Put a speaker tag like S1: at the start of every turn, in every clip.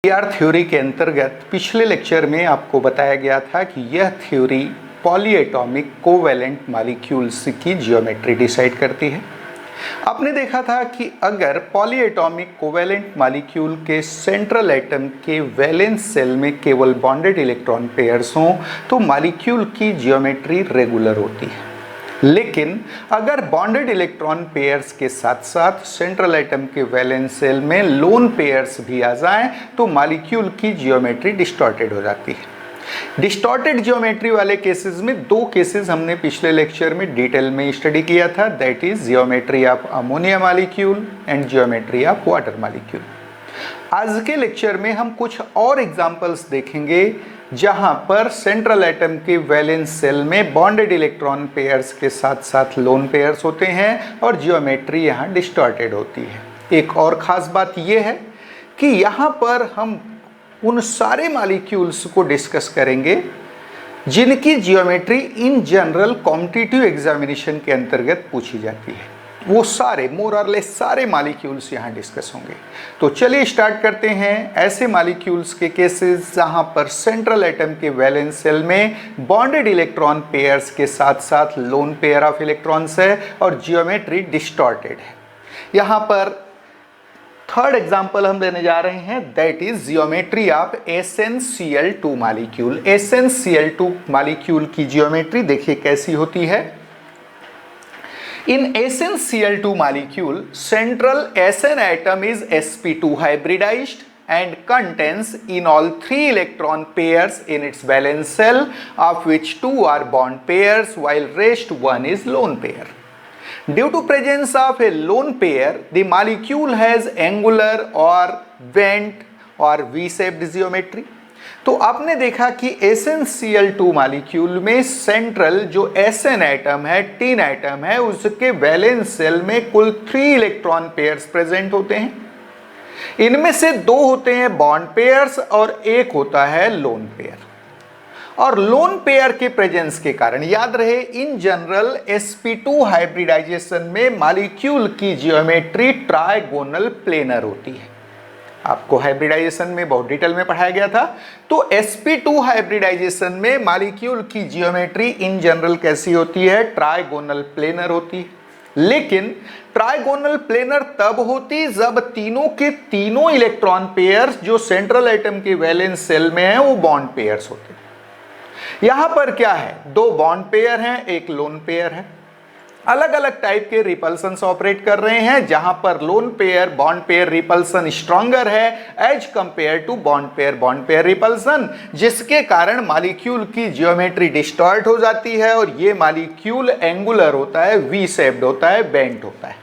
S1: PR theory के अंतर्गत पिछले लेक्चर में आपको बताया गया था कि यह थ्योरी पॉलीएटॉमिक कोवैलेंट मॉलिक्यूल्स की जियोमेट्री डिसाइड करती है। आपने देखा था कि अगर पॉलीएटॉमिक कोवैलेंट मॉलिक्यूल के सेंट्रल एटम के वैलेंस सेल में केवल बॉन्डेड इलेक्ट्रॉन पेयर्स हों तो मॉलिक्यूल की जियोमेट्री रेगुलर होती है। लेकिन अगर बॉन्डेड इलेक्ट्रॉन पेयर्स के साथ साथ सेंट्रल एटम के वैलेंस सेल में लोन पेयर्स भी आ जाएं तो मॉलिक्यूल की जियोमेट्री डिस्टॉर्टेड हो जाती है। डिस्टॉर्टेड जियोमेट्री वाले केसेस में दो केसेस हमने पिछले लेक्चर में डिटेल में स्टडी किया था, that is geometry of ammonia molecule and geometry of water molecule. आज के लेक्चर में हम कुछ और एग्जांपल्स देखेंगे जहां पर सेंट्रल एटम के वैलेंस सेल में बॉन्डेड इलेक्ट्रॉन पेयर्स के साथ साथ लोन पेयर्स होते हैं और जियोमेट्री यहां डिस्टॉर्टेड होती है। एक और ख़ास बात यह है कि यहां पर हम उन सारे मॉलिक्यूल्स को डिस्कस करेंगे जिनकी geometry in general competitive examination के अंतर्गत पूछी जाती है। वो सारे मोर और लेस सारे मॉलिक्यूल्स यहाँ डिस्कस होंगे। तो चलिए स्टार्ट करते हैं ऐसे मॉलिक्यूल्स के केसेस जहाँ पर सेंट्रल एटम के वैलेंस सेल में बॉन्डेड इलेक्ट्रॉन पेयर्स के साथ साथ लोन पेयर ऑफ इलेक्ट्रॉन्स है और जियोमेट्री डिस्टॉर्टेड है। यहाँ पर थर्ड एग्जाम्पल हम लेने जा रहे हैं, that is geometry of SnCl2 molecule. SnCl2 molecule की जियोमेट्री देखिए कैसी होती है। In SnCl2 molecule, central Sn atom is sp2 hybridized and contains in all 3 electron pairs in its valence shell, of which 2 are bond pairs while rest 1 is lone pair. Due to presence of a lone pair, the molecule has angular or bent or V-shaped geometry. तो आपने देखा कि SnCl2 molecule में central जो Sn atom है, tin atom है, उसके valence shell में कुल 3 इलेक्ट्रॉन पेयर्स प्रेजेंट होते हैं। इनमें से 2 होते हैं बॉन्ड पेयर्स और एक होता है लोन पेयर। और लोन पेयर के प्रेजेंस के कारण याद रहे इन जनरल sp2 हाइब्रिडाइजेशन में मॉलिक्यूल की जियोमेट्री ट्राइगोनल प्लेनर होती है। आपको हाइब्रिडाइजेशन में बहुत डिटेल में पढ़ाया गया था। तो sp2 हाइब्रिडाइजेशन में मॉलिक्यूल की जियोमेट्री इन जनरल कैसी होती है? ट्राइगोनल प्लेनर होती है। लेकिन ट्राइगोनल प्लेनर तब होती जब तीनों के तीनों इलेक्ट्रॉन पेयर्स जो सेंट्रल एटम के वैलेंस सेल में हैं वो बॉन्ड पेयर्स होते। यहां पर क्या है? 2 बॉन्ड पेयर हैं, एक लोन पेयर है। अलग अलग टाइप के रिपल्सन्स ऑपरेट कर रहे हैं जहां पर lone pair bond pair repulsion stronger है as compare to bond pair repulsion, जिसके कारण मॉलिक्यूल की जियोमेट्री डिस्टॉर्ट हो जाती है और ये मॉलिक्यूल एंगुलर होता है, वी शेप्ड होता है, बेंट होता है।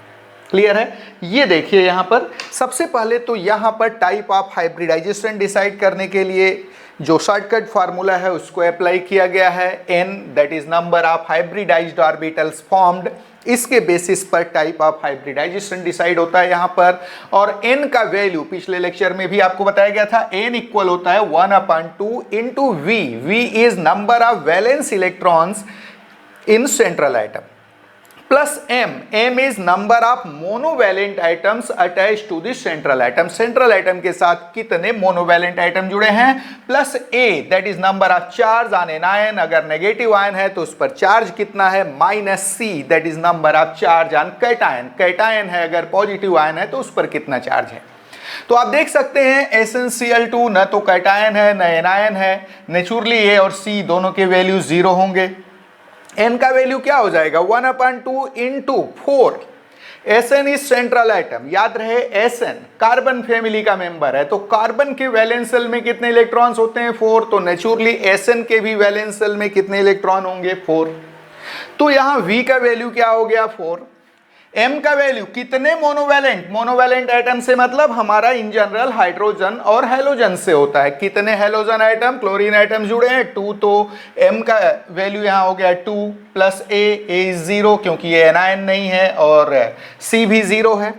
S1: क्लियर है? ये देखिए यहां पर सबसे पहले तो यहां पर टाइप ऑफ हाइब्रिडाइजेशन डिसाइड करने के लिए जो शॉर्टकट फार्मूला है उसको अप्लाई किया गया है। n that is number of hybridised orbitals formed. इसके बेसिस पर टाइप ऑफ हाइब्रिडाइजेशन डिसाइड होता है यहाँ पर। और n का वैल्यू पिछले लेक्चर में भी आपको बताया गया था, n इक्वल होता है 1/2 into v। v is number of valence electrons in central atom plus m is number of monovalent atoms attach to the central atom. Central atom के साथ कितने मोनोवैलेंट एटम जुड़े हैं, plus a that is number of charge on an ion, अगर negative ion है तो उस पर चार्ज कितना है, minus c that is number of charge on cation. Cation है अगर पॉजिटिव आयन है तो उस पर कितना चार्ज है। तो आप देख सकते हैं SnCl2 न तो कैटायन है न एनायन है, नेचुरली a और c दोनों के वैल्यू 0 होंगे। n का वैल्यू क्या हो जाएगा, 1/2 into 4। Sn is central atom, याद रहे Sn कार्बन फैमिली का मेंबर है, तो कार्बन के वैलेंस सेल में कितने इलेक्ट्रॉन्स होते हैं, 4। तो नेचुरली Sn के भी वैलेंस सेल में कितने इलेक्ट्रॉन होंगे, 4। तो यहां V का वैल्यू क्या हो गया, 4। m का वैल्यू कितने मोनोवैलेंट एटम से मतलब हमारा इन जनरल हाइड्रोजन और हेलोजन से होता है। कितने हेलोजन एटम, क्लोरीन एटम जुड़े हैं, 2। तो m का वैल्यू यहां हो गया 2 प्लस a इज 0 क्योंकि ये एनायन नहीं है और c भी 0 है।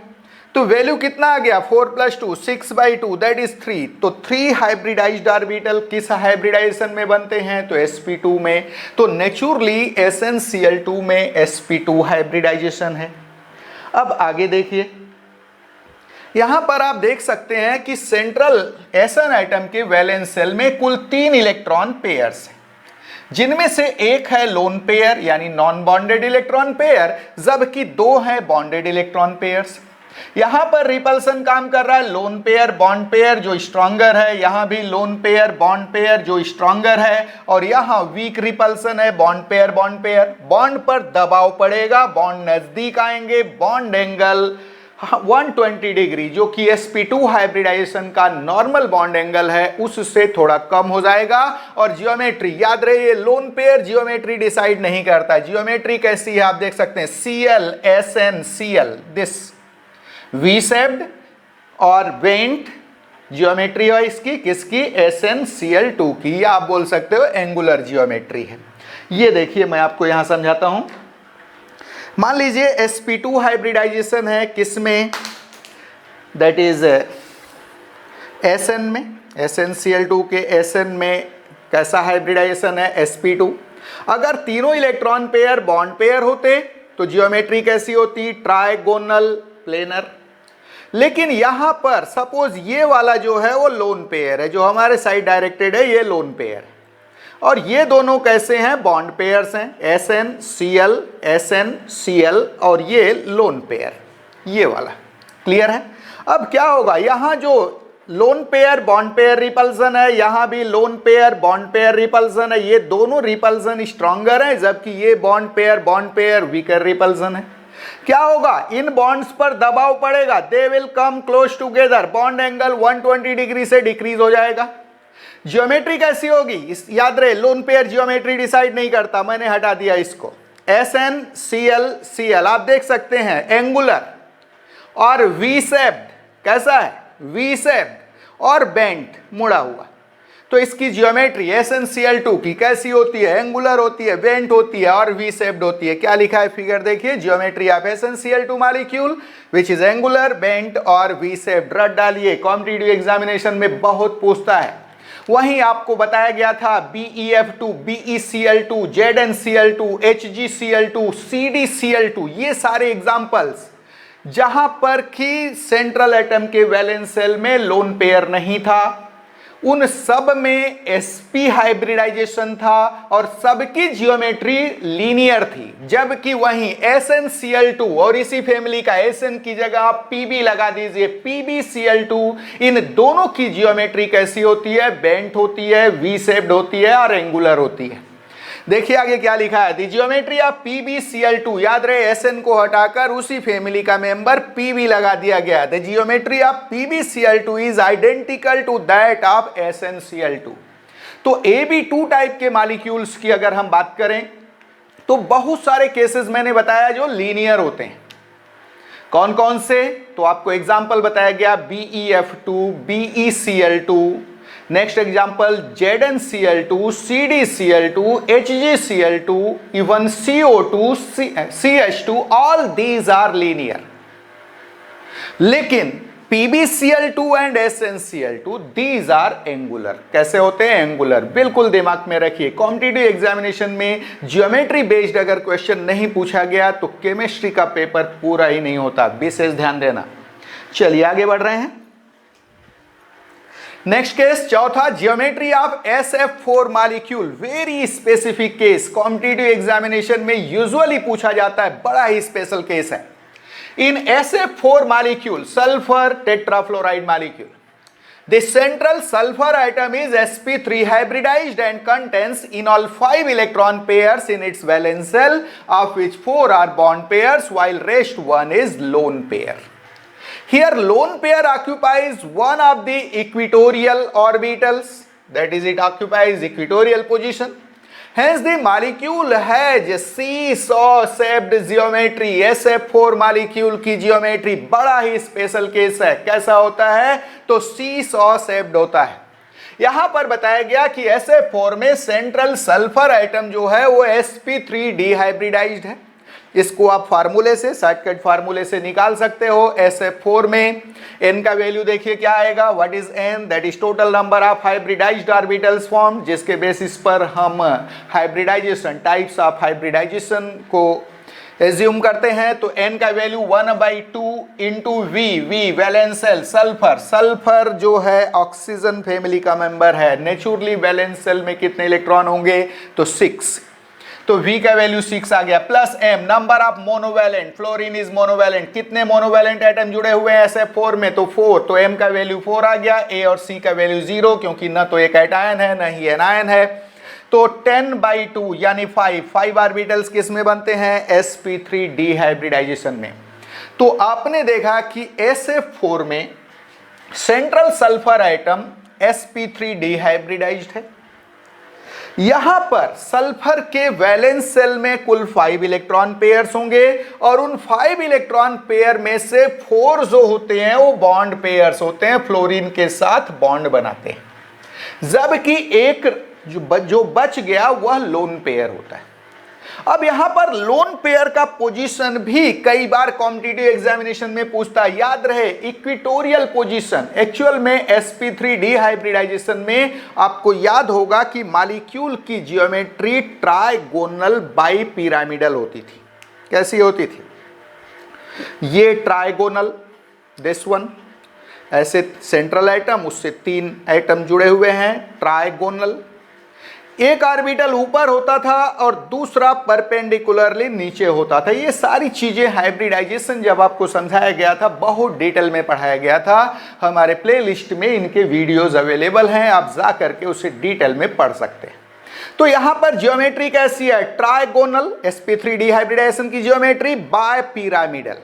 S1: तो वैल्यू कितना आ गया, 4 + 2 6/2 दैट इज 3। तो 3 हाइब्रिडाइज्ड ऑर्बिटल किस हाइब्रिडाइजेशन में बनते हैं, तो sp2 में। तो नेचुरली SnCl2 में sp2 हाइब्रिडाइजेशन है। अब आगे देखिए यहां पर आप देख सकते हैं कि सेंट्रल एसएन एटम के वैलेंस शेल में कुल 3 इलेक्ट्रॉन पेयर्स हैं, जिनमें से एक है लोन पेयर यानी नॉन बॉन्डेड इलेक्ट्रॉन पेयर, जबकि 2 हैं बॉन्डेड इलेक्ट्रॉन पेयर्स। यहां पर रिपल्सन काम कर रहा है लोन पेयर बॉन्ड पेयर जो स्ट्रॉन्गर है, यहां भी लोन पेयर बॉन्ड पेयर जो स्ट्रॉन्गर है, और यहां वीक रिपल्सन है bond pair bond pair. Bond पर दबाव पड़ेगा, बॉन्ड नजदीक आएंगे, बॉन्ड एंगल 120 डिग्री जो कि sp2 हाइब्रिडाइजेशन का नॉर्मल बॉन्ड एंगल है उससे थोड़ा कम हो जाएगा। और जियोमेट्री याद रहे, ये लोन पेयर जियोमेट्री डिसाइड नहीं करता है। जियोमेट्री कैसी है आप देख सकते हैं, Cl SN Cl this V shaped और बेंट जियोमेट्री है इसकी, किसकी? SnCl2 की, या आप बोल सकते हो एंगुलर जियोमेट्री है। ये देखिए मैं आपको यहां समझाता हूं। मान लीजिए sp2 हाइब्रिडाइजेशन है किसमें? दैट इज Sn में, SnCl2 के Sn में कैसा हाइब्रिडाइजेशन है? sp2। अगर तीनों इलेक्ट्रॉन पेयर बॉन्ड पेयर होते तो जियोमेट्री कैसी होती? Trigonal planar. लेकिन यहां पर सपोज ये वाला जो है वो लोन पेयर है, जो हमारे साइड डायरेक्टेड है ये लोन पेयर है, और ये दोनों कैसे हैं? बॉन्ड पेयर्स हैं, SnCl SnCl, और ये लोन पेयर ये वाला। क्लियर है? अब क्या होगा, यहां जो loan pair bond pair repulsion है, यहां भी loan pair bond pair repulsion है, ये दोनों रिपल्सन स्ट्रॉन्गर है, जबकि ये बॉन्ड पेयर वीकर रिपल्सन है। क्या होगा, इन बॉन्ड्स पर दबाव पड़ेगा, they will come close together, bond angle 120 degree से डिक्रीज हो जाएगा। ज्योमेट्री कैसी होगी? याद रहे लोन पेयर जियोमेट्री डिसाइड नहीं करता, मैंने हटा दिया इसको। SnCl आप देख सकते हैं एंगुलर और वी शेप्ड, कैसा है? वी शेप्ड और बेंट, मुड़ा हुआ। तो इसकी जियोमेट्री SnCl2 की कैसी होती है? एंगुलर होती है, बेंट होती है और वी शेप्ड होती है। क्या लिखा है फिगर देखिए, geometry of SnCl2 molecule which is angular bent और वी शेप्ड। रट डालिए, कॉम्पिटिटिव एग्जामिनेशन में बहुत पूछता है। वहीं आपको बताया गया था BeF2, BeCl2, ZnCl2, HgCl2, CdCl2, ये सारे एग्जाम्पल्स जहां पर कि सेंट्रल एटम के वैलेंस शेल में लोन पेयर नहीं था, उन सब में sp हाइब्रिडाइजेशन था और सबकी जियोमेट्री लीनियर थी। जबकि वहीं SnCl2 और इसी फैमिली का Sn की जगह आप Pb लगा दीजिए, PbCl2, इन दोनों की जियोमेट्री कैसी होती है? बेंट होती है, वी शेप्ड होती है और एंगुलर होती है। देखिए आगे क्या लिखा है, द जियोमेट्री ऑफ PbCl2, याद रहे Sn को हटाकर उसी फैमिली का मेंबर Pb लगा दिया गया। The geometry of PbCl2 is identical to that of SnCl2। तो Ab2 टाइप के मॉलिक्यूल्स की अगर हम बात करें तो बहुत सारे केसेस मैंने बताया जो लीनियर होते हैं। कौन कौन से? तो आपको एग्जांपल बताया गया BeF2, BeCl2, next example ZnCl2, CdCl2, HgCl2, even CO2, CH2, all these are linear. लेकिन PbCl2 and SnCl2 these are angular। कैसे होते हैं? एंगुलर। बिल्कुल दिमाग में रखिए, कॉम्पिटिटिव एग्जामिनेशन में ज्योमेट्री बेस्ड अगर क्वेश्चन नहीं पूछा गया तो केमिस्ट्री का पेपर पूरा ही नहीं होता, विशेष ध्यान देना। चलिए आगे बढ़ रहे हैं। नेक्स्ट केस चौथा, geometry of SF4 molecule, very specific case, competitive examination में यूजुअली पूछा जाता है, बड़ा ही स्पेशल केस है। इन SF4 molecule, sulfur tetrafluoride molecule, the central sulfur atom is sp3 hybridized and contains in all 5 electron pairs in its valence shell, of which 4 are bond pairs while rest 1 is lone pair. Here lone pair occupies one of the equatorial orbitals, that is it occupies equatorial position. Hence the molecule has seesaw shaped geometry. SF4 molecule की geometry बड़ा ही special case है। कैसा होता है? तो seesaw shaped होता है। यहां पर बताया गया कि SF4 में सेंट्रल सल्फर आइटम जो है वो sp3 डिहाइब्रिडाइज्ड है। इसको आप फार्मूले से, शॉर्टकट फार्मूले से निकाल सकते हो। SF4 में n का वैल्यू देखिए क्या आएगा, what is n, that is total number of hybridised orbitals form, जिसके बेसिस पर हम हाइब्रिडाइजेशन, टाइप्स ऑफ हाइब्रिडाइजेशन को एज्यूम करते हैं तो n का value 1/2 into V valence shell sulphur जो है ऑक्सीजन फैमिली का मेंबर है। नेचुरली वैलेंस सेल में कितने इलेक्ट्रॉन होंगे तो 6, तो V का वैल्यू 6 आ गया, plus M number of monovalent, fluorine is monovalent, कितने मोनोवैलेंट एटम जुड़े हुए हैं SF4 में तो 4, तो M का वैल्यू 4 आ गया। A और C का वैल्यू 0 क्योंकि ना तो एक एटायन है ना ही एनायन है, तो 10/2 यानी 5 ऑर्बिटल्स किस में बनते हैं sp3 डिहाइब्रिडाइजेशन में। तो आपने देखा कि SF4 में सेंट्रल सल्फर एटम sp3 डिहाइब्रिडाइज्ड है। यहां पर सल्फर के वैलेंस सेल में कुल 5 इलेक्ट्रॉन पेयर्स होंगे और उन 5 इलेक्ट्रॉन पेयर में से 4 जो होते हैं वो बॉन्ड पेयर्स होते हैं, फ्लोरीन के साथ बॉन्ड बनाते हैं, जबकि एक जो बच गया वह लोन पेयर होता है। अब यहां पर लोन पेयर का पोजीशन भी कई बार कॉम्पिटिटिव एग्जामिनेशन में पूछता है, याद रहे इक्विटोरियल पोजीशन। एक्चुअल में sp3 डिहाइब्रिडाइजेशन में आपको याद होगा कि मॉलिक्यूल की जियोमेट्री ट्राइगोनल बाइपिरामिडल होती थी। कैसी होती थी? ये ट्राइगोनल, दिस वन, ऐसे सेंट्रल एटम, उससे 3 एटम जुड़े हुए हैं, ट्राइगोनल। एक ऑर्बिटल ऊपर होता था और दूसरा परपेंडिकुलरली नीचे होता था। ये सारी चीजें हाइब्रिडाइजेशन जब आपको समझाया गया था, बहुत डिटेल में पढ़ाया गया था। हमारे प्लेलिस्ट में इनके वीडियोस अवेलेबल हैं, आप जा करके उसे डिटेल में पढ़ सकते हैं। तो यहां पर ज्योमेट्री कैसी है? ट्राइगोनल, sp3 डिहाइब्रिडाइजेशन की ज्योमेट्री बाय पिरामिडल।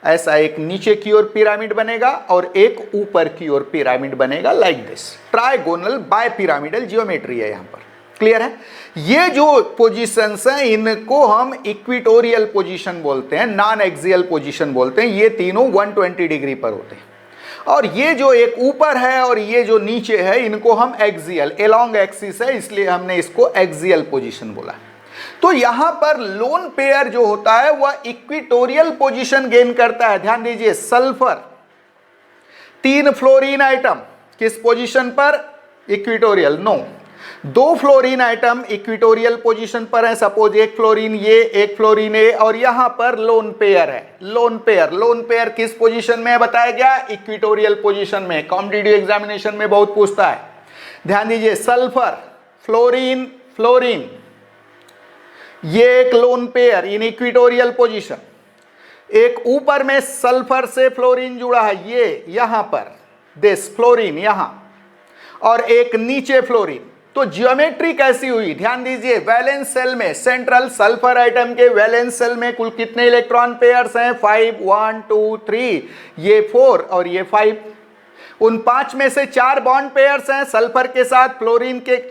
S1: ऐसा एक नीचे की ओर पिरामिड बनेगा और एक ऊपर की ओर पिरामिड बनेगा, like this. Trigonal bipyramidal geometry है यहां पर। क्लियर है? ये जो पोजीशंस हैं इनको हम इक्विटोरियल पोजीशन बोलते हैं, नॉन एक्सियल पोजीशन बोलते हैं। ये तीनों 120 डिग्री पर होते हैं। और ये जो एक ऊपर है और ये जो नीचे है इनको हम एक्सियल, एलोंग एक्सिस है, इसलिए हमने इसको एक्सियल पोजीशन बोला। तो यहां पर लोन पेयर जो होता है वह इक्विटोरियल पोजीशन गेन करता है। ध्यान दीजिए, सल्फर 3 फ्लोरीन आइटम किस पोजीशन पर? Equatorial. No, 2 fluorine atom equatorial position पर है। सपोज एक फ्लोरीन ये, एक फ्लोरीन ए, और यहां पर लोन पेयर है। लोन पेयर किस पोजीशन में है बताया गया? इक्विटोरियल पोजीशन में। कॉम्पिटिटिव एग्जामिनेशन में बहुत पूछता है। ध्यान दीजिए, सल्फर, फ्लोरीन, ये एक लोन पेयर इन इक्विटोरियल पोजीशन। एक ऊपर में सल्फर से फ्लोरीन जुड़ा है, ये यहां पर, दिस फ्लोरीन यहां, और एक नीचे फ्लोरीन। तो ज्योमेट्री कैसी हुई? ध्यान दीजिए, वैलेंस सेल में सेंट्रल सल्फर आइटम के वैलेंस सेल में कुल कितने इलेक्ट्रॉन पेयर्स हैं? 5, 1, 2, 3, ये 4 और ये 5। उन 5 में से 4 बॉन्ड पेयर्स हैं, सल्फर के साथ फ्लोरीन के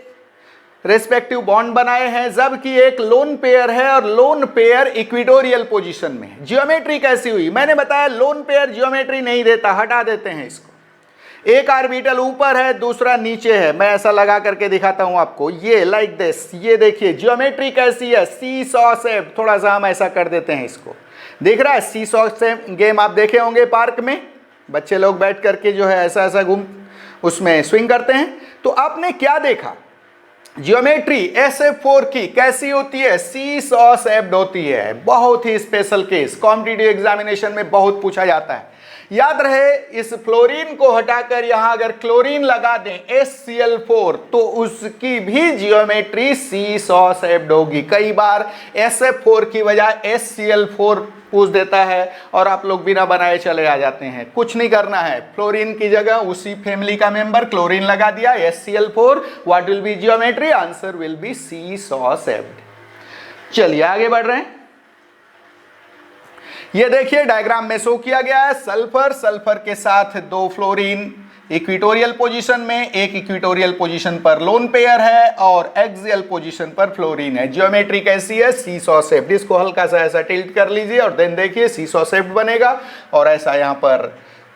S1: रेस्पेक्टिव बॉन्ड बनाए हैं, जबकि एक लोन पेयर है और लोन पेयर इक्विटोरियल पोजीशन में है। ज्योमेट्री कैसी हुई? मैंने बताया लोन पेयर ज्योमेट्री नहीं देता, हटा देते हैं इसको। एक ऑर्बिटल ऊपर है, दूसरा नीचे है। मैं ऐसा लगा करके दिखाता हूं आपको, ये लाइक दिस। ये देखिए ज्योमेट्री कैसी है, सी सॉ शेप। थोड़ा सा हम ऐसा कर देते हैं इसको, दिख रहा है? सी सॉ शेप गेम आप देखे होंगे पार्क में, बच्चे लोग बैठ करके जो है ऐसा ऐसा घूम उसमें स्विंग करते हैं। तो आपने क्या देखा? ज्योमेट्री SF4 की कैसी होती है? सी सॉ शेप्ड होती है। बहुत ही स्पेशल केस, कॉम्पिटिटिव एग्जामिनेशन में बहुत पूछा जाता है। याद रहे, इस फ्लोरीन को हटाकर यहां अगर क्लोरीन लगा दें HCl4 तो उसकी भी जियोमेट्री सी सॉ शेप्ड होगी। कई बार SF4 की वजह HCl4 पूछ देता है और आप लोग बिना बनाए चले आ जाते हैं। कुछ नहीं करना है, फ्लोरीन की जगह उसी फैमिली का मेंबर क्लोरीन लगा दिया, HCl4, what will be geometry? Answer will be C saw shaped. चलिए आगे बढ़ रहे हैं। ये देखिए डायग्राम में शो किया गया है, सल्फर के साथ 2 फ्लोरीन इक्विटोरियल पोजीशन में, एक इक्विटोरियल पोजीशन पर लोन पेयर है और एक्सियल पोजीशन पर फ्लोरीन है। ज्योमेट्री कैसी है? See saw shaped. इसको हल्का सा ऐसा टिल्ट कर लीजिए और देन देखिए सी सॉ शेप्ड बनेगा। और ऐसा यहाँ पर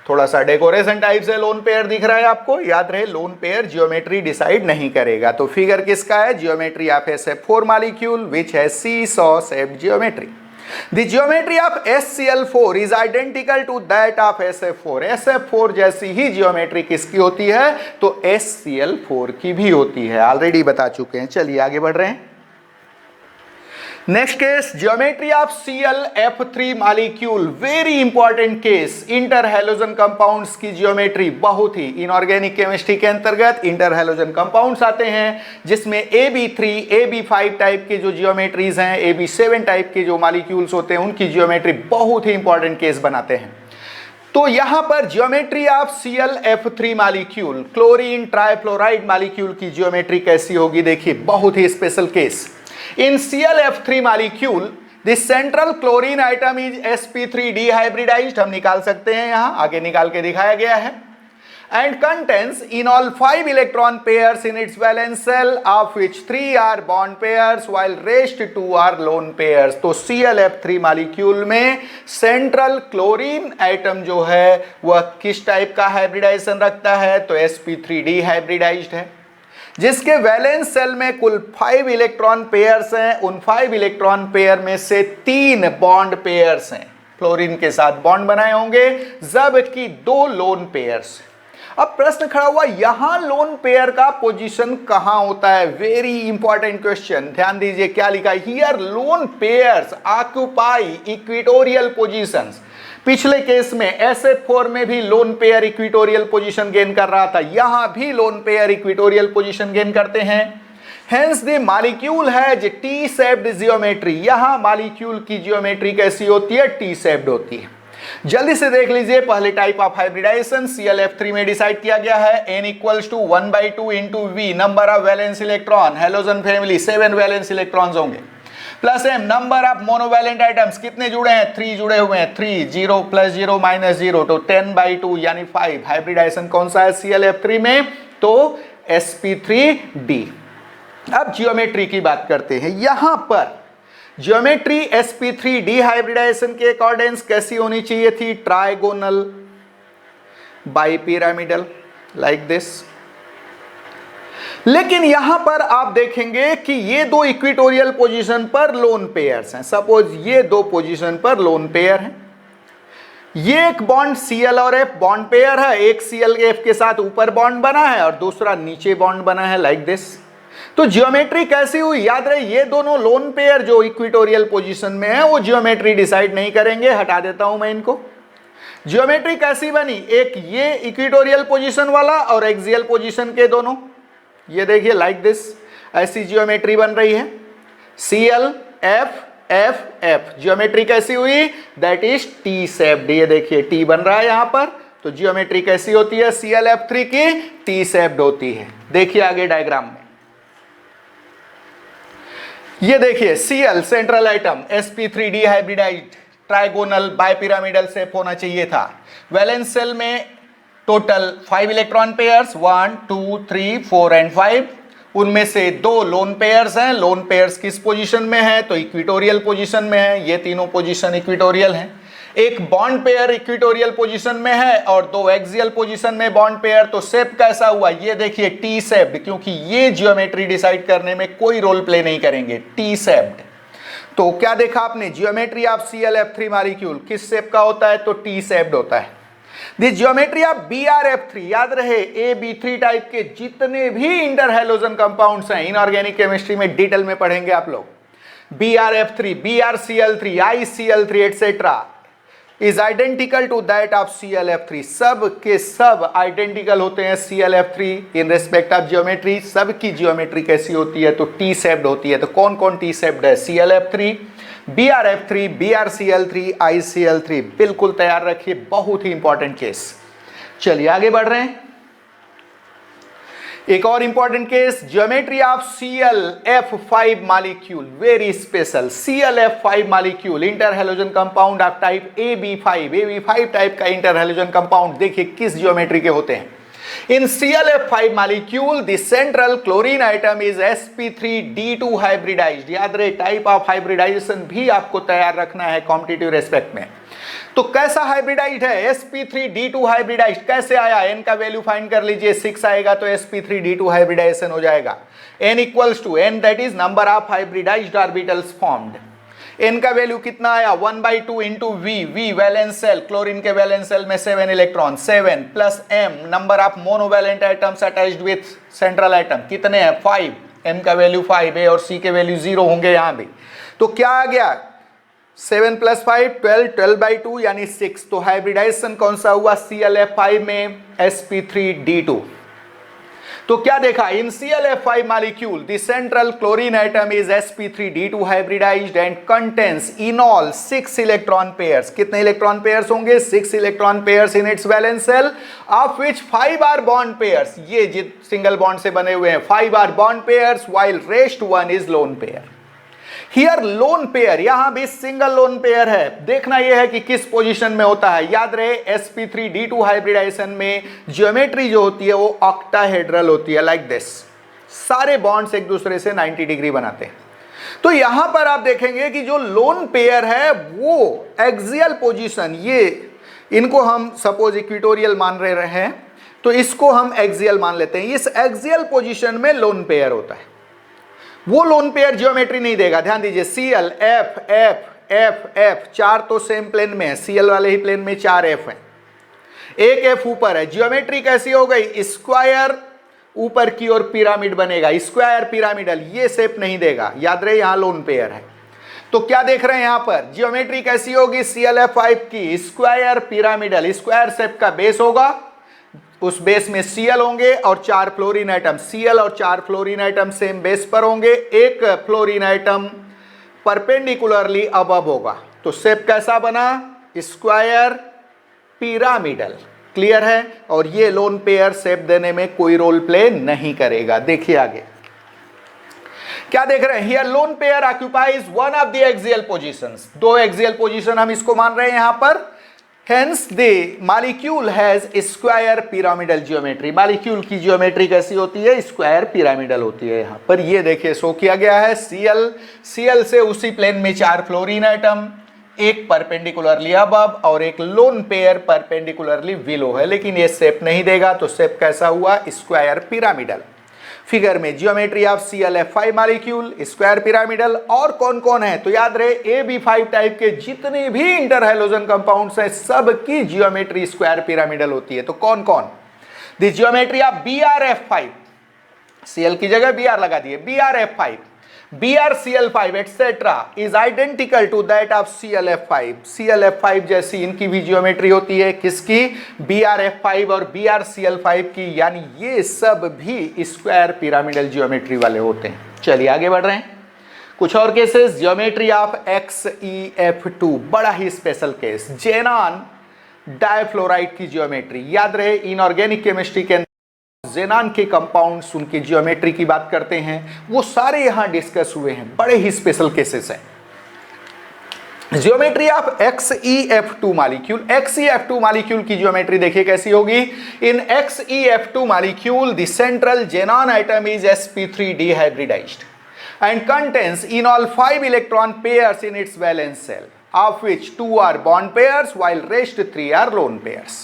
S1: थोड़ा सा डेकोरेशन टाइप से लोन पेयर दिख रहा है आपको। याद रहे, लोन पेयर ज्योमेट्री डिसाइड नहीं करेगा। तो फिगर किसका है? Geometry of SF4 molecule which है see saw shaped geometry. The geometry of HCl4 is identical to that of SF4. SF4 जैसी ही ज्योमेट्री किसकी होती है? तो HCl4 की भी होती है। ऑलरेडी बता चुके हैं। चलिए आगे बढ़ रहे हैं। Next case, geometry of ClF3 molecule, very important case. Inter halogen compounds की ज्योमेट्री बहुत ही, इनऑर्गेनिक केमिस्ट्री के अंतर्गत इंटर हैलोजन कंपाउंड्स आते हैं, जिसमें AB3 AB5 टाइप के जो ज्योमेट्रीज हैं, AB7 टाइप के जो मॉलिक्यूल्स होते हैं, उनकी ज्योमेट्री बहुत ही इंपॉर्टेंट केस बनाते हैं। तो यहां पर geometry of ClF3 molecule, chlorine trifluoride molecule की ज्योमेट्री कैसी होगी, देखिए बहुत ही special case. In ClF3 molecule, the central chlorine atom is sp3 dehybridized, हम निकाल सकते हैं, यहां आगे निकाल के दिखाया गया है, and contains in all 5 electron pairs in its valence shell, of which 3 are bond pairs while rest 2 are lone pairs। तो ClF3 molecule में central chlorine atom जो है वह किस टाइप का हाइब्रिडाइजेशन रखता है, तो sp3 dehybridized है, जिसके वैलेंस सेल में कुल 5 इलेक्ट्रॉन पेयर्स हैं। उन 5 इलेक्ट्रॉन पेयर में से 3 बॉन्ड पेयर्स हैं, क्लोरीन के साथ बॉन्ड बनाए होंगे, जबकि 2 लोन पेयर्स। अब प्रश्न खड़ा हुआ, यहां लोन पेयर का पोजीशन कहां होता है, वेरी इंपॉर्टेंट क्वेश्चन, ध्यान दीजिए क्या लिखा है here, lone pairs occupy equatorial positions. पिछले केस में SF4 में भी lone pair equatorial position gain कर रहा था, यहां भी lone pair equatorial position gain करते हैं। Hence the molecule has T shaped geometry, यहां मॉलिक्यूल की जियोमेट्री कैसी होती है, टी शेप्ड होती है। जल्दी से देख लीजिए, पहले टाइप ऑफ हाइब्रिडाइजेशन ClF3 में डिसाइड किया गया है, n equals to 1/2 into V, number of valence electron, halogen family 7 valence electrons होंगे, plus m number of monovalent items, कितने जुड़े हैं, 3 जुड़े हुए हैं, 3 0 प्लस 0 माइनस 0, तो 10/2 यानी 5। हाइब्रिडाइजेशन कौन सा है ClF3 में, तो sp3d। अब जियोमेट्री की बात करते हैं, यहां पर ज्योमेट्री sp3d हाइब्रिडाइजेशन के अकॉर्डिंग कैसी होनी चाहिए थी, ट्राइगोनल बाइपिरामिडल लाइक दिस। लेकिन यहां पर आप देखेंगे कि ये 2 इक्वेटोरियल पोजीशन पर लोन पेयर्स हैं, सपोज ये 2 पोजीशन पर लोन पेयर हैं, ये एक बॉन्ड Cl और F बॉन्ड पेयर है, एक Cl F के साथ ऊपर बॉन्ड बना है और दूसरा नीचे बॉन्ड बना है लाइक दिस। तो ज्योमेट्री कैसी हुई, याद रहे ये दोनों लोन पेयर जो इक्वेटोरियल पोजीशन में है वो ज्योमेट्री डिसाइड नहीं करेंगे, हटा देता हूं मैं इनको। ज्योमेट्री कैसी बनी, एक ये इक्वेटोरियल पोजीशन वाला और एक्सियल पोजीशन के दोनों, ये देखिए लाइक दिस, ऐसी ज्योमेट्री बन रही है Cl F F F। Geometry कैसी हुई, दैट इज टी शेप्ड, ये देखिए टी बन रहा है यहां पर, तो ज्योमेट्री कैसी होती है ClF3 की, टी शेप्ड होती है। देखिए आगे डायग्राम में, ये देखिए Cl central atom sp3d hybridised trigonal bipyramidal shape होना चाहिए था। वैलेंस सेल में टोटल 5 इलेक्ट्रॉन पेयर्स 1 2 3 4 एंड 5, उनमें से 2 लोन पेयर्स हैं। लोन पेयर्स किस पोजीशन में है, तो इक्वेटोरियल पोजीशन में है, ये तीनों पोजीशन इक्वेटोरियल हैं। एक बॉन्ड पेयर इक्वेटोरियल पोजीशन में है और 2 एक्सियल पोजीशन में बॉन्ड पेयर। तो शेप कैसा हुआ, ये देखिए टी शेप्ड, क्योंकि ये ज्योमेट्री डिसाइड करने में कोई रोल प्ले नहीं करेंगे, टी शेप्ड। तो क्या देखा आपने, ज्योमेट्री ऑफ ClF3 मॉलिक्यूल किस शेप का होता है, तो टी शेप्ड होता है। दिस ज्योमेट्री ऑफ BrF3, याद रहे AB3 टाइप के जितने भी इंटर हैलोजन कंपाउंड्स हैं, इनऑर्गेनिक केमिस्ट्री में डिटेल में पढ़ेंगे आप लोग, BrF3 BrCl3 ICl3 etcetera is identical to that of ClF3, सब के सब आइडेंटिकल होते हैं ClF3 in respect of geometry. सब की ज्योमेट्री कैसी होती है, तो टी शेप्ड होती है। तो कौन कौन टी शेप्ड है, ClF3 BrF3 BrCl3 ICl3, बिल्कुल तैयार रखिए, बहुत ही इंपॉर्टेंट केस। चलिए आगे बढ़ रहे हैं, एक और important case, geometry of ClF5 molecule, very special. ClF5 molecule inter halogen compound of type AB5 type का इंटर हैलोजन कंपाउंड, देखिए किस ज्योमेट्री के होते हैं। इन ClF5 molecule the central chlorine atom is sp3d2 hybridized। याद रहे टाइप ऑफ हाइब्रिडाइजेशन भी आपको तैयार रखना है कॉम्पिटिटिव रेस्पेक्ट में। तो कैसा हाइब्रिडाइज्ड है, sp3d2 हाइब्रिडाइज्ड कैसे आया, n का वैल्यू फाइंड कर लीजिए, 6 आएगा तो sp3d2 हाइब्रिडाइजेशन हो जाएगा। n equals to n that is number of hybridised orbitals formed. n का वैल्यू कितना आया, 1/2 into v valence shell, chlorine के वैलेंस सेल में 7 electron, 7 plus m number of monovalent atoms attached with central atom, कितने हैं 5, m का value 5 है और c के वैल्यू 0 होंगे यहाँ भी। तो क्या आ गया 7 + 5 12, 12/2 यानी 6। तो हाइब्रिडाइजेशन कौन सा हुआ ClF5 में sp3d2। तो क्या देखा in ClF5 molecule the central chlorine atom is sp3d2 hybridised and contains in all 6 electron pairs. कितने इलेक्ट्रॉन पेयर्स होंगे 6 electron pairs in its valence shell of which 5 are bond pairs. ये जित single bond से बने हुए हैं 5 are bond pairs while rest 1 is lone pair. Here lone pair, यहां भी सिंगल लोन पेयर है। देखना यह है कि किस पोजीशन में होता है। याद रहे sp3d2 हाइब्रिडाइजेशन में ज्योमेट्री जो होती है वो ऑक्टाहेड्रल होती है, लाइक दिस। सारे बॉन्ड्स एक दूसरे से 90 डिग्री बनाते हैं। तो यहां पर आप देखेंगे कि जो लोन पेयर है वो एक्सियल पोजीशन, ये इनको हम सपोज इक्वेटोरियल मान रहे हैं तो इसको हम एक्सियल मान लेते हैं। इस एक्सियल पोजीशन में लोन पेयर होता है। वो लोन पेयर ज्योमेट्री नहीं देगा। ध्यान दीजिए Cl F F F F 4 तो सेम प्लेन में है, Cl वाले ही प्लेन में 4 F हैं, एक F ऊपर है। ज्योमेट्री कैसी हो गई स्क्वायर ऊपर की ओर पिरामिड बनेगा, स्क्वायर पिरामिडल, ये शेप नहीं देगा। याद रहे यहां लोन पेयर है। तो क्या देख रहे हैं यहां पर ज्योमेट्री कैसी होगी ClF5 की स्क्वायर पिरामिडल, स्क्वायर शेप का बेस होगा, उस बेस में Cl होंगे और 4 फ्लोरीन आइटम, Cl और 4 फ्लोरीन आइटम सेम बेस पर होंगे, एक फ्लोरीन आइटम परपेंडिकुलरली अबव होगा। तो शेप कैसा बना स्क्वायर पिरामिडल। क्लियर है। और ये लोन पेयर शेप देने में कोई रोल प्ले नहीं करेगा। देखिए आगे क्या देख रहे हैं। Here lone pair occupies one of the axial positions. 2 axial position हम इसको मान रहे हैं यहां पर। Hence the molecule has square pyramidal geometry। Molecule की ज्योमेट्री कैसी होती है स्क्वायर पिरामिडल होती है। यहां पर ये देखिए शो किया गया है Cl से उसी प्लेन में 4 फ्लोरीन आइटम, एक परपेंडिकुलरली अबव और एक लोन पेयर परपेंडिकुलरली बिलो है, लेकिन ये शेप नहीं देगा। तो शेप कैसा हुआ स्क्वायर पिरामिडल। फिगर में geometry of ClF5 molecule square pyramidal. और कौन कौन है तो याद रहे AB5 टाइप के जितने भी इंटर हैलोजन कंपाउंड्स हैं सब की ज्योमेट्री स्क्वायर पिरामिडल होती है। तो कौन कौन the geometry of BrF5, Cl की जगह Br लगा दिए, BrF5 BrCl5 etcetera is identical to that of ClF5। ClF5 जैसी इनकी भी ज्योमेट्री होती है। किसकी BrF5 और BrCl5 की, यानी ये सब भी स्क्वायर पिरामिडल ज्योमेट्री वाले होते हैं। चलिए आगे बढ़ रहे हैं। कुछ और केसेस ज्योमेट्री ऑफ XeF2 बड़ा ही स्पेशल केस, जेनान डाइफ्लोराइड की ज्योमेट्री। याद रहे इनऑर्गेनिक केमिस्ट्री के जेनान के कंपाउंड्स उनकी ज्योमेट्री की बात करते हैं, वो सारे यहां डिस्कस हुए हैं, बड़े ही स्पेशल केसेस हैं। Geometry of XeF2 molecule. XeF2 molecule की ज्योमेट्री देखिए कैसी होगी। In XeF2 molecule the central xenon atom is sp3d hybridised and contains in all 5 electron pairs in its valence shell, of which 2 are bond pairs while rest 3 are lone pairs.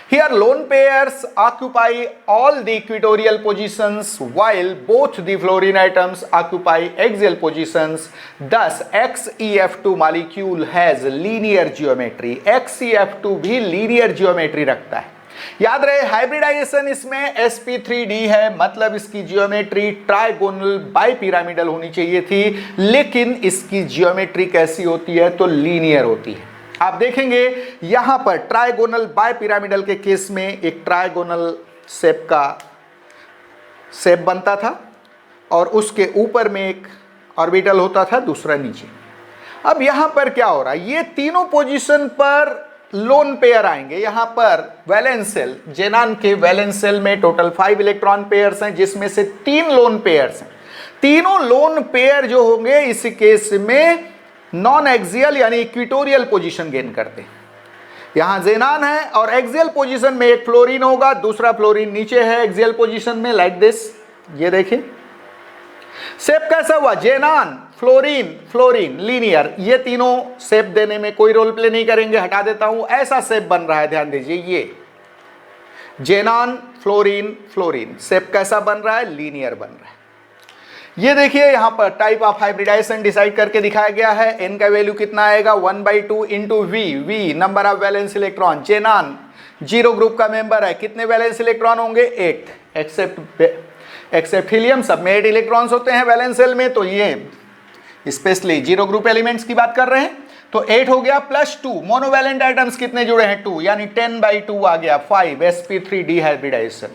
S1: Here lone pairs occupy all the equatorial positions while both the fluorine atoms occupy axial positions. Thus XeF2 molecule has linear geometry. XeF2 भी linear geometry रखता है। याद रहे hybridisation इसमें sp3d है, मतलब इसकी geometry trigonal bipyramidal होनी चाहिए थी, लेकिन इसकी ज्योमेट्री कैसी होती है तो लीनियर होती है। आप देखेंगे यहां पर ट्राइगोनल बाइपिरामिडल के केस में एक ट्राइगोनल शेप का शेप बनता था और उसके ऊपर में एक ऑर्बिटल होता था, दूसरा नीचे। अब यहां पर क्या हो रहा है, ये तीनों पोजीशन पर लोन पेयर आएंगे। यहां पर वैलेंस शेल, जेनान के वैलेंस शेल में टोटल 5 इलेक्ट्रॉन पेयर्स हैं, जिसमें से 3 लोन पेयर्स हैं। तीनों लोन पेयर जो होंगे इस केस में नॉन एक्सियल यानी इक्वेटोरियल पोजीशन गेन करते हैं। यहां जेनान है और एक्सियल पोजीशन में एक फ्लोरीन होगा, दूसरा फ्लोरीन नीचे है एक्सियल पोजीशन में, लाइक दिस। ये देखिए शेप कैसा हुआ, जेनान फ्लोरीन फ्लोरीन लीनियर। ये तीनों शेप देने में कोई रोल प्ले नहीं करेंगे, हटा देता हूं। ऐसा शेप बन रहा है, ध्यान दीजिए, ये जेनान फ्लोरीन फ्लोरीन शेप कैसा बन रहा है, लीनियर बन रहा है। ये देखिए यहां पर टाइप ऑफ हाइब्रिडाइजेशन डिसाइड करके दिखाया गया है। n का वैल्यू कितना आएगा 1/2 into v number of valence electron. जेनान 0 group का मेंबर है, कितने वैलेंस इलेक्ट्रॉन होंगे 8 एक्सेप्ट हीलियम, सब में 8 इलेक्ट्रॉन्स होते हैं वैलेंस शेल में। तो ये स्पेशली जीरो ग्रुप एलिमेंट्स की बात कर रहे हैं। तो 8 हो गया प्लस 2, मोनोवैलेंट आइटम्स कितने जुड़े हैं 2, यानी 10/2 आ गया 5 sp3 डिहाइब्रिडाइजेशन।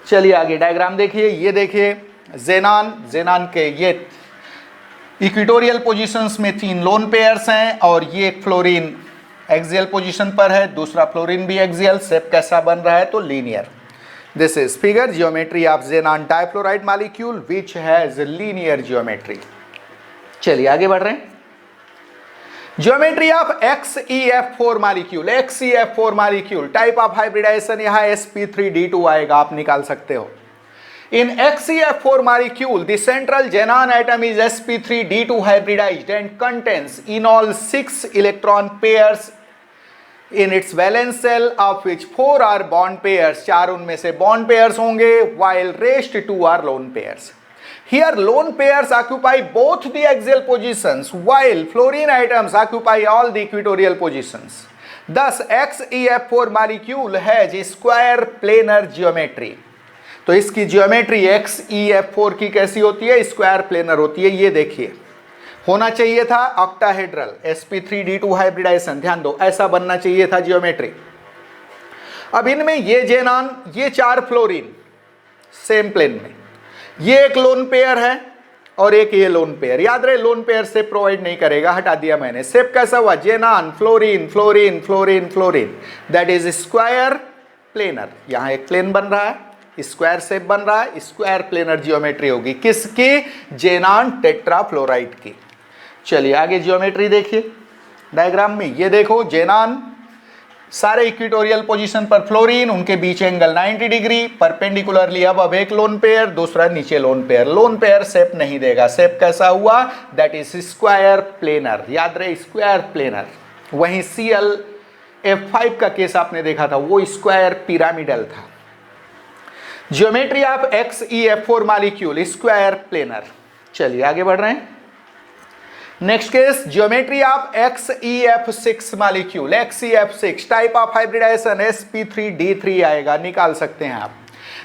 S1: चलिए आगे डायग्राम देखिए, ये देखिए जेनान के ये इक्विटोरियल पोजीशंस में 3 लोन पेयर्स हैं और ये फ्लोरीन एक्सियल पोजीशन पर है, दूसरा फ्लोरीन भी एक्सियल। शेप कैसा बन रहा है तो linear. This is figure geometry of xenon difluoride molecule which has linear geometry. चलिए आगे बढ़ रहे हैं। Geometry of XeF4 molecule, XeF4 molecule type of hybridization यहां sp3d2 आएगा, आप निकाल सकते हो। In XeF4 molecule, the central xenon atom is sp3d2 hybridized and contains enol 6 electron pairs in its valence shell, of which 4 are bond pairs, 4 उनमें से bond pairs होंगे, while rest 2 are lone pairs. Here lone pairs occupy both the axial positions, while fluorine atoms occupy all the equatorial positions. Thus, XeF4 molecule has square planar geometry. तो इसकी geometry XeF4 की कैसी होती है, square planar होती है। ये देखिए, होना चाहिए था ऑक्टाहेड्रल sp3d2 हाइब्रिडाइजेशन, ध्यान दो ऐसा बनना चाहिए था जियोमेट्री। अब इनमें ये जेनान, ये 4 फ्लोरीन सेम प्लेन में, ये एक लोन पेयर है और एक ये लोन पेयर। याद रहे लोन पेयर से प्रोवाइड नहीं करेगा, हटा दिया मैंने। शेप कैसा हुआ, xenon fluorine fluorine fluorine fluorine, that is square planar. यहां एक प्लेन बन रहा है, स्क्वायर शेप बन रहा है, स्क्वायर प्लेनर जियोमेट्री होगी किसकी, जेनान टेट्राफ्लोराइड की। चलिए आगे जियोमेट्री देखिए डायग्राम में। ये देखो जेनान सारे इक्विटोरियल पोजीशन पर, फ्लोरीन उनके बीच एंगल 90 डिग्री परपेंडिकुलरली। अब एक लोन पेयर, दूसरा नीचे lone pair. Lone pear shape नहीं देगा, शेप कैसा हुआ, दैट इज स्क्वायर प्लेनर। याद रहे स्क्वायर प्लेनर। वहीं ClF5 का केस आपने देखा था, वो स्क्वायर पिरामिडल था। Geometry of XeF4 molecule square planar. चलिए आगे बढ़ रहे हैं। Next case geometry of XeF6 molecule, XeF6 type of hybridisation sp3d3 आएगा, निकाल सकते हैं आप।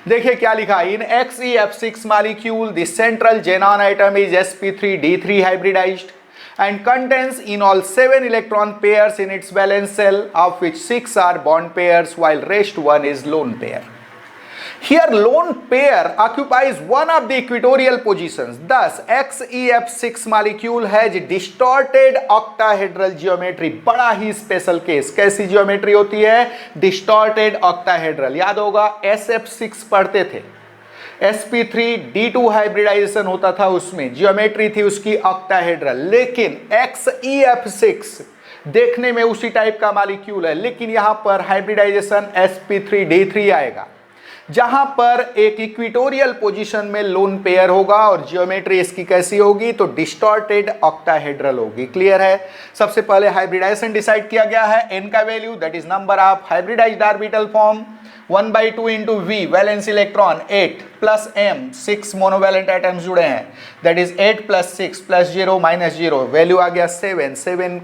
S1: देखिए क्या लिखा है, in XeF6 molecule the central xenon atom is sp3d3 hybridised and contains in all 7 electron pairs in its valence shell, of which 6 are bond pairs while rest 1 is lone pair. Here lone pair occupies one of the equatorial positions. Thus XeF6 molecule has distorted octahedral geometry. बड़ा ही special case, कैसी geometry होती है, distorted octahedral. याद होगा SF6 पढ़ते थे, sp3d2 hybridisation होता था, उसमें जियोमेट्री थी उसकी ऑक्टाहेड्रल। लेकिन XeF6 देखने में उसी टाइप का मॉलिक्यूल है, लेकिन यहां पर हाइब्रिडाइजेशन sp3d3 आएगा, जहां पर एक इक्विटोरियल पोजीशन में लोन पेयर होगा और जियोमेट्री इसकी कैसी होगी, तो डिस्टॉर्टेड ऑक्टाहेड्रल होगी। क्लियर है। सबसे पहले हाइब्रिडाइजेशन डिसाइड किया गया है, n का value that is number of hybridised orbital form 1/2 into V valence electron 8 plus M 6 monovalent atoms जुड़े हैं, दैट इज 8 + 6 + 0 - 0 वैल्यू आ गया 7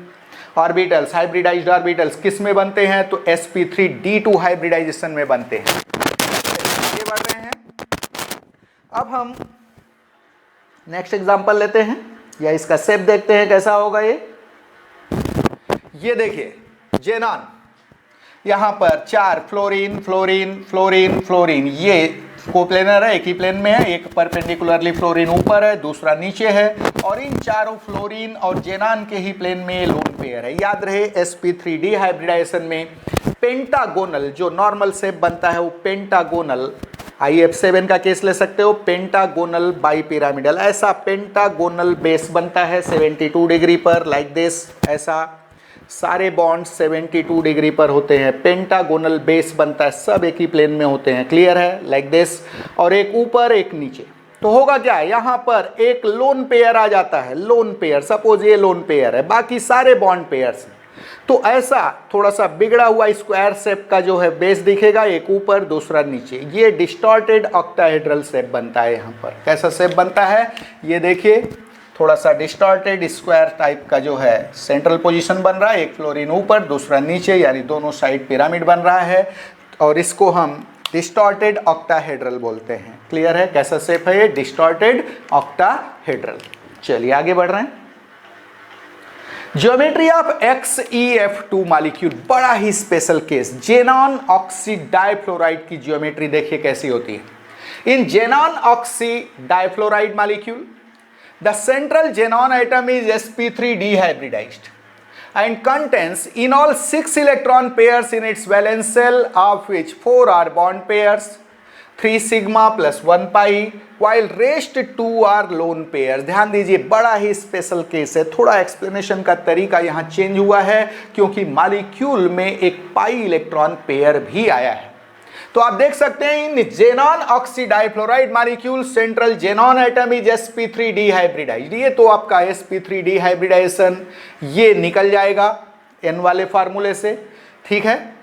S1: ऑर्बिटल्स हाइब्रिडाइज्ड ऑर्बिटल्स किस में बनते हैं, तो sp3d2 हाइब्रिडाइजेशन में बनते हैं। बढ़ रहे हैं। अब हम नेक्स्ट एग्जांपल लेते हैं या इसका शेप देखते हैं कैसा होगा। ये देखिए जेनान, यहां पर 4 फ्लोरीन फ्लोरीन फ्लोरीन फ्लोरीन, ये कोप्लेनर है, एक ही प्लेन में है, एक परपेंडिकुलरली फ्लोरीन ऊपर है, दूसरा नीचे है, और इन चारों फ्लोरीन और जेनान के ही प्लेन में लोन पेयर है। याद रहे sp3d हाइब्रिडाइजेशन में पेंटागोनल जो नॉर्मल शेप बनता है वो पेंटागोनल, IF7 का केस ले सकते हो, पेंटागोनल बाइपिरामिडल, ऐसा पेंटागोनल बेस बनता है 72 डिग्री पर, लाइक दिस। ऐसा सारे बॉन्ड 72 डिग्री पर होते हैं, पेंटागोनल बेस बनता है, सब एक ही प्लेन में होते हैं। क्लियर है, लाइक दिस। और एक ऊपर एक नीचे, तो होगा क्या, यहाँ पर एक लोन पेयर आ जाता है, लोन पेयर, सपोज ये लोन पेयर है, बाकी सारे बॉन्ड पेयर्स हैं, तो ऐसा थोड़ा सा बिगड़ा हुआ स्क्वायर शेप का जो है बेस दिखेगा, एक ऊपर दूसरा नीचे, ये डिस्टॉर्टेड ऑक्टाहेड्रल शेप बनता है। यहाँ पर कैसा शेप बनता है, ये देखिए थोड़ा सा डिस्टॉर्टेड स्क्वायर टाइप का जो है सेंट्रल पोजीशन बन रहा है, एक फ्लोरीन ऊपर दूसरा नीचे, यानी दोनों साइड पिरामिड बन रहा है, और इसको हम डिस्टॉर्टेड ऑक्टाहेड्रल बोलते हैं। क्लियर है, कैसा शेप है ये, डिस्टॉर्टेड ऑक्टाहेड्रल। चलिए आगे बढ़ रहे हैं। ज्योमेट्री ऑफ XeF2 मॉलिक्यूल, बड़ा ही special case, xenon oxy difluoride की ज्योमेट्री देखिए कैसी होती है। In xenon oxy difluoride molecule the central xenon atom is sp3 dehybridized and contains in all 6 electron pairs in its valence shell, of which 4 are bond pairs, 3 sigma plus 1 pi, while rest 2 are lone pairs। ध्यान दीजिए, बड़ा ही special case है। थोड़ा explanation का तरीका यहाँ change हुआ है क्योंकि मॉलिक्यूल में एक पाई इलेक्ट्रॉन पेयर भी आया है। तो आप देख सकते हैं in xenon oxy difluoride molecule central xenon atom is sp3 dehybridized. ये तो आपका sp3 डिहाइब्रिडाइजेशन ये निकल जाएगा n वाले फार्मूले से, ठीक है।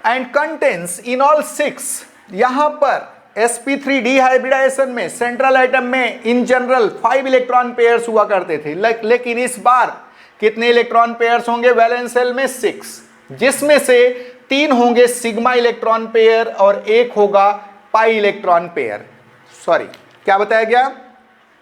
S1: एंड कंटेंस इन ऑल 6, यहां पर sp3 डिहाइब्रिडाइजेशन में सेंट्रल एटम में इन जनरल 5 इलेक्ट्रॉन पेयर्स हुआ करते थे, लेकिन इस बार कितने इलेक्ट्रॉन पेयर्स होंगे वैलेंस शेल में? 6, जिसमें से 3 होंगे सिग्मा इलेक्ट्रॉन पेयर और 1 होगा पाई इलेक्ट्रॉन पेयर। सॉरी, क्या बताया गया?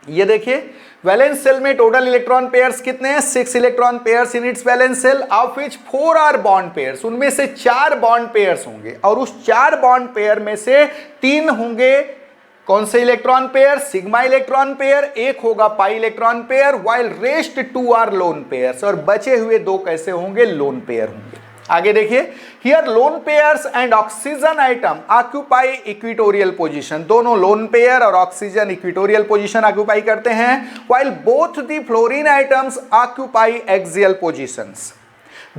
S1: ये देखिए, वैलेंस शेल में टोटल इलेक्ट्रॉन पेयर्स कितने हैं? 6 electron pairs in its valence shell, of which 4 are bond pairs. उनमें से 4 बॉन्ड पेयर्स होंगे और उस 4 बॉन्ड पेयर में से 3 होंगे कौन से electron pair? Sigma electron pair, 1 होगा pi electron pair, while rest 2 are lone pairs, और बचे हुए 2 कैसे होंगे? लोन पेयर होंगे। आगे देखिए, here lone pairs and oxygen atom occupy equatorial position. दोनों लोन पेयर और ऑक्सीजन इक्वेटोरियल पोजीशन ऑक्यूपाई करते हैं, while both the fluorine items occupy axial positions.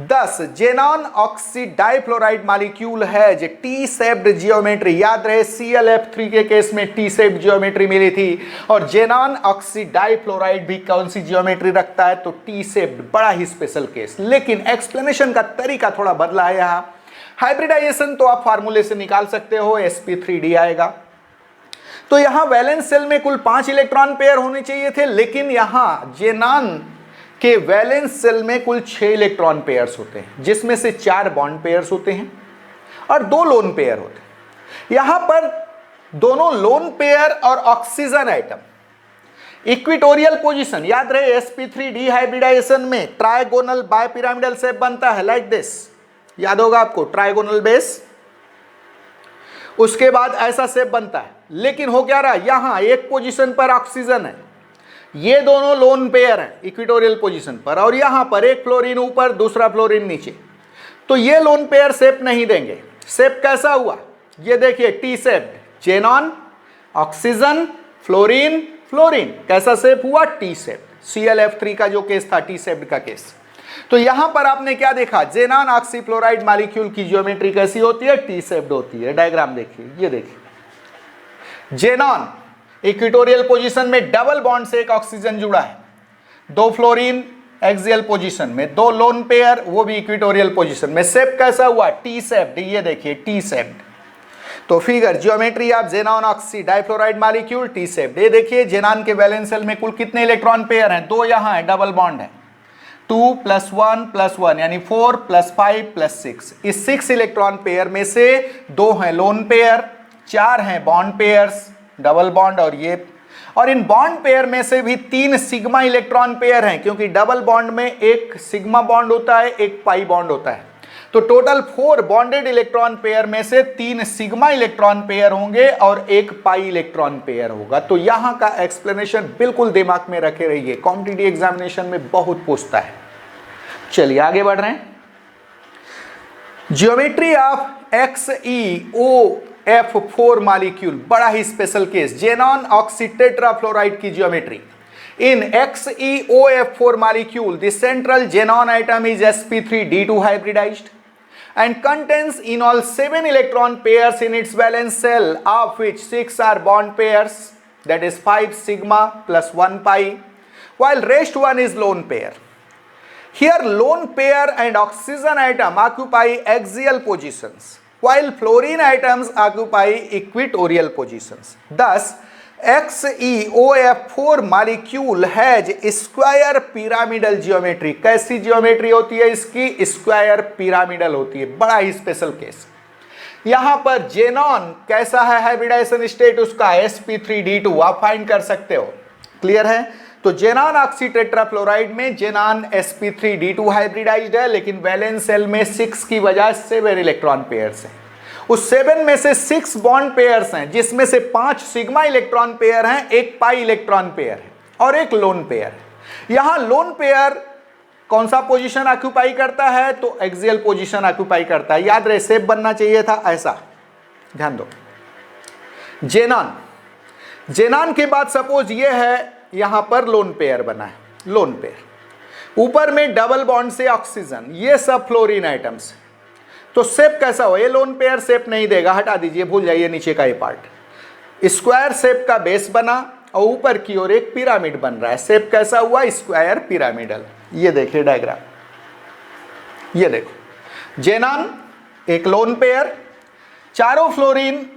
S1: दस जेनॉन ऑक्सी डाइफ्लोराइड मॉलिक्यूल है जो टी शेप्ड जियोमेट्री, याद रहे ClF3 के केस में टी शेप्ड जियोमेट्री मिली थी, और जेनॉन ऑक्सी डाइफ्लोराइड भी कौन सी जियोमेट्री रखता है? तो टी शेप्ड। बड़ा ही स्पेशल केस, लेकिन एक्सप्लेनेशन का तरीका थोड़ा बदला है। यहाँ हाइब्रिडाइजेशन तो आप फार्मूले से निकाल सकते हो, sp3d आएगा। तो यहां वैलेंस शेल में कुल 5 इलेक्ट्रॉन पेयर होने चाहिए थे, लेकिन यहां जेनॉन के वैलेंस शेल में कुल 6 इलेक्ट्रॉन पेयर्स होते हैं, जिसमें से 4 बॉन्ड पेयर्स होते हैं और 2 लोन पेयर होते हैं। यहां पर दोनों लोन पेयर और ऑक्सीजन आइटम इक्वेटोरियल पोजीशन, याद रहे sp3 डिहाइब्रिडाइजेशन में ट्राइगोनल बायपिरामिडल शेप बनता है, लाइक दिस, याद होगा आपको, ट्राइगोनल बेस, उसके बाद ऐसा शेप बनता है। लेकिन हो क्या रहा, यहां एक पोजीशन पर ऑक्सीजन है, ये दोनों लोन पेयर हैं इक्वेटोरियल पोजीशन पर, और यहां पर एक फ्लोरीन ऊपर दूसरा फ्लोरीन नीचे, तो ये लोन पेयर शेप नहीं देंगे। शेप कैसा हुआ? ये देखिए, T shaped, xenon oxygen fluorine fluorine, कैसा शेप हुआ? T shaped. ClF3 का जो केस था टी शेप्ड का केस। तो यहां पर आपने क्या देखा? जेनॉन ऑक्सीफ्लोराइड मॉलिक्यूल की ज्योमेट्री कैसी होती है? टी शेप्ड होती है। डायग्राम देखिए, ये देखिए, जेनॉन इक्वेटोरियल पोजीशन में डबल बॉन्ड से एक ऑक्सीजन जुड़ा है, 2 फ्लोरीन एक्सियल पोजीशन में, 2 लोन पेयर वो भी इक्वेटोरियल पोजीशन में। शेप कैसा हुआ? T shaped. ये देखिए, टी शेप्ड। तो figure geometry of xenon oxy difluoride molecule T shaped. ये देखिए, जेनॉन के वैलेंस शेल में कुल कितने इलेक्ट्रॉन पेयर हैं? 2 यहां है, डबल बॉन्ड है, 2 + 1 + 1 यानी 4 + 5 + 6। इस 6 इलेक्ट्रॉन पेयर में से 2 हैं लोन पेयर, 4 हैं बॉन्ड पेयर्स, डबल बॉन्ड और इन बॉन्ड पेयर में से भी 3 सिग्मा इलेक्ट्रॉन पेयर हैं, क्योंकि डबल बॉन्ड में एक सिग्मा बॉन्ड होता है, एक पाई बॉन्ड होता है। तो टोटल 4 बॉन्डेड इलेक्ट्रॉन पेयर में से 3 सिग्मा इलेक्ट्रॉन पेयर होंगे और 1 पाई इलेक्ट्रॉन पेयर होगा। तो यहां का एक्सप्लेनेशन बिल्कुल दिमाग में रखे रहिए, कॉम्पिटिटिव एग्जामिनेशन में बहुत पूछता है। चलिए आगे बढ़ रहे हैं। ज्योमेट्री ऑफ XeOF4 मॉलिक्यूल, बड़ा ही special case, xenon oxy tetrafluoride की geometry. In XeOF4 molecule the central xenon atom is sp3d2 hybridized and contains in all 7 electron pairs in its valence shell, of which 6 are bond pairs, that is 5 sigma plus 1 pi, while rest 1 is lone pair. Here lone pair and oxygen atom occupy axial positions, while fluorine atoms occupy equatorial positions. Thus XeOF4 molecule has square pyramidal geometry। कैसी geometry होती है इसकी? Square pyramidal होती है। बड़ा ही special case. यहां पर जेनॉन कैसा है हाइब्रिडाइजेशन स्टेट उसका? sp3d2 आप फाइंड कर सकते हो। क्लियर है? तो जेनान ऑक्सी टेट्राफ्लोराइड में जेनान sp3d2 हाइब्रिडाइज्ड है, लेकिन वैलेंस शेल में 6 की वजह से 7 इलेक्ट्रॉन पेयर्स हैं। उस 7 में से 6 बॉन्ड पेयर्स हैं, जिसमें से 5 सिग्मा इलेक्ट्रॉन पेयर हैं, एक पाई इलेक्ट्रॉन पेयर है और एक लोन पेयर है। यहां लोन पेयर कौन सा पोजीशन ऑक्यूपाई करता है? तो एक्सियल पोजीशन ऑक्यूपाई करता है। याद रहे, शेप बनना चाहिए था ऐसा, ध्यान दो। जेनान के बाद सपोज ये है, यहां पर लोन पेयर बना है, लोन पेयर, ऊपर में डबल बॉन्ड से ऑक्सीजन, ये सब फ्लोरीन आइटम्स। तो शेप कैसा हो? ये लोन पेयर शेप नहीं देगा, हटा दीजिए, भूल जाइए नीचे का ये पार्ट। स्क्वायर शेप का बेस बना और ऊपर की ओर एक पिरामिड बन रहा है। शेप कैसा हुआ? Square pyramidal. ये देखिए डायग्राम, ये देखो, जेनान एक लोन पेयर, चारों फ्लोरीन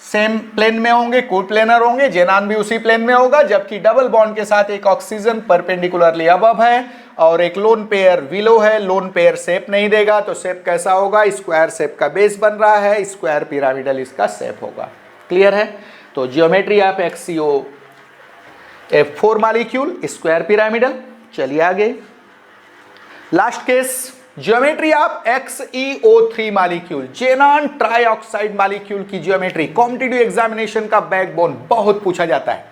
S1: सेम प्लेन में होंगे, कोप्लेनर होंगे, जेनान भी उसी प्लेन में होगा, जबकि डबल बॉन्ड के साथ एक ऑक्सीजन परपेंडिकुलरली अबव है और एक लोन पेयर विलो है। लोन पेयर शेप नहीं देगा, तो शेप कैसा होगा? स्क्वायर शेप का बेस बन रहा है, स्क्वायर पिरामिडल इसका शेप होगा। क्लियर है? तो geometry of XeO4 molecule, square pyramidal. चलिए आगे, last case, geometry of XeO3 molecule, xenon trioxide molecule की ज्योमेट्री कॉम्पिटिटिव एग्जामिनेशन का बैकबोन, बहुत पूछा जाता है।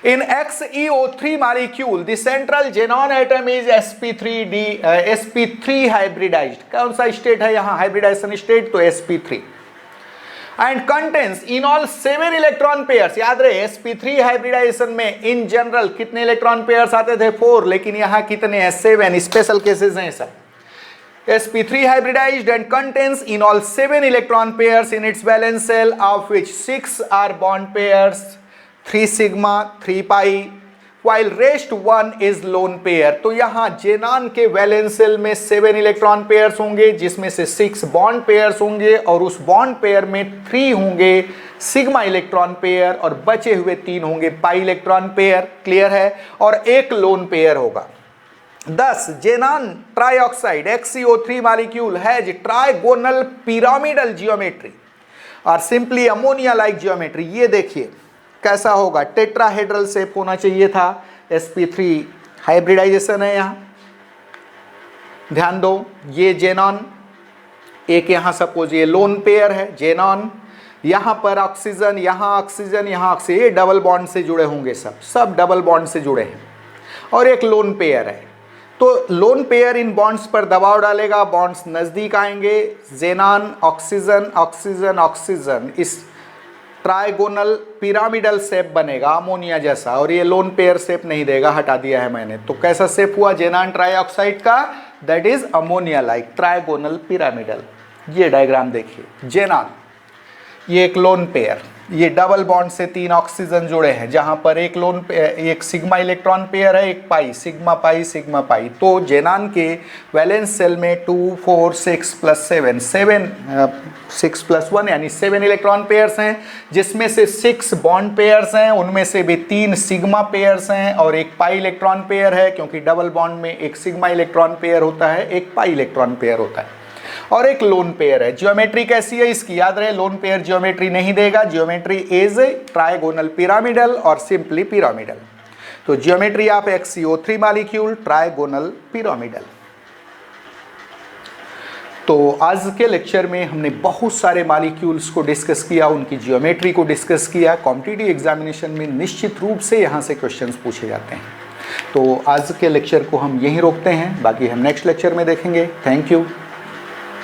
S1: In XeO3 molecule the central xenon atom is sp3 hybridised. कौन सा स्टेट है यहाँ हाइब्रिडाइजेशन स्टेट? तो sp3 and contains in all 7 electron pairs. याद रहे, sp3 हाइब्रिडाइजेशन में इन जनरल कितने इलेक्ट्रॉन पेयर्स आते थे? 4, लेकिन यहाँ कितने हैं? 7। स्पेशल केसेस हैं सब। sp3 hybridized and contains in all 7 electron pairs in its valence shell, of which 6 are bond pairs, 3 sigma, 3 pi, while rest 1 is lone pair। तो यहाँ जेनान के वैलेंस शेल में 7 इलेक्ट्रॉन पेयर्स होंगे, जिसमें से 6 बॉन्ड पेयर्स होंगे और उस बॉन्ड पेयर में 3 होंगे सिग्मा इलेक्ट्रॉन पेयर और बचे हुए 3 होंगे पाई इलेक्ट्रॉन पेयर। क्लियर है? और एक लोन पेयर होगा। 10 xenon trioxide XeO3 molecule has trigonal pyramidal geometry और सिंपली अमोनिया लाइक जियोमेट्री। ये देखिए कैसा होगा, टेट्राहेड्रल शेप होना चाहिए था। sp3 हाइब्रिडाइजेशन है यहाँ, ध्यान दो। ये जेनॉन, एक यहाँ सपोज ये लोन पेयर है जेनॉन, यहाँ पर ऑक्सीजन, यहाँ ऑक्सीजन, यहाँ ऑक्सीजन, ये डबल बॉन्ड से जुड़े होंगे, सब डबल बॉन्ड से जुड़े हैं। और एक लोन पेयर है, तो लोन पेयर इन बॉन्ड्स पर दबाव डालेगा, बॉन्ड्स नज़दीक आएंगे, जेनान ऑक्सीजन ऑक्सीजन ऑक्सीजन, इस ट्राइगोनल पिरामिडल शेप बनेगा अमोनिया जैसा, और ये लोन पेयर शेप नहीं देगा, हटा दिया है मैंने। तो कैसा शेप हुआ जेनान ट्राइऑक्साइड का? That is ammonia like trigonal pyramidal. ये डायग्राम देखिए, जेनान ये एक लोन पेयर, ये डबल बॉन्ड से 3 ऑक्सीजन जुड़े हैं, जहां पर एक सिग्मा इलेक्ट्रॉन पेयर है, एक पाई, सिग्मा पाई सिग्मा पाई। तो जेनान के वैलेंस शेल में 2 4 6 + 7 6 + 1 यानी 7 इलेक्ट्रॉन पेयर्स हैं, जिसमें से 6 बॉन्ड पेयर्स हैं, उनमें से भी 3 सिग्मा पेयर्स हैं और एक पाई इलेक्ट्रॉन पेयर है, क्योंकि डबल बॉन्ड में एक सिग्मा इलेक्ट्रॉन पेयर होता है, एक पाई इलेक्ट्रॉन पेयर होता है, और एक लोन पेयर है। ज्योमेट्री कैसी है इसकी? याद रहे, लोन पेयर ज्योमेट्री नहीं देगा, ज्योमेट्री इज ट्राइगोनल पिरामिडल और सिंपली पिरामिडल। तो geometry of XeO3 molecule trigonal pyramidal. तो आज के लेक्चर में हमने बहुत सारे मॉलिक्यूल्स को डिस्कस किया, उनकी ज्योमेट्री को डिस्कस किया। कॉम्पिटिटिव एग्जामिनेशन में निश्चित रूप से यहाँ से क्वेश्चंस पूछे जाते हैं। तो आज के लेक्चर को हम यहीं रोकते हैं, बाकी हम नेक्स्ट लेक्चर में देखेंगे। Thank you.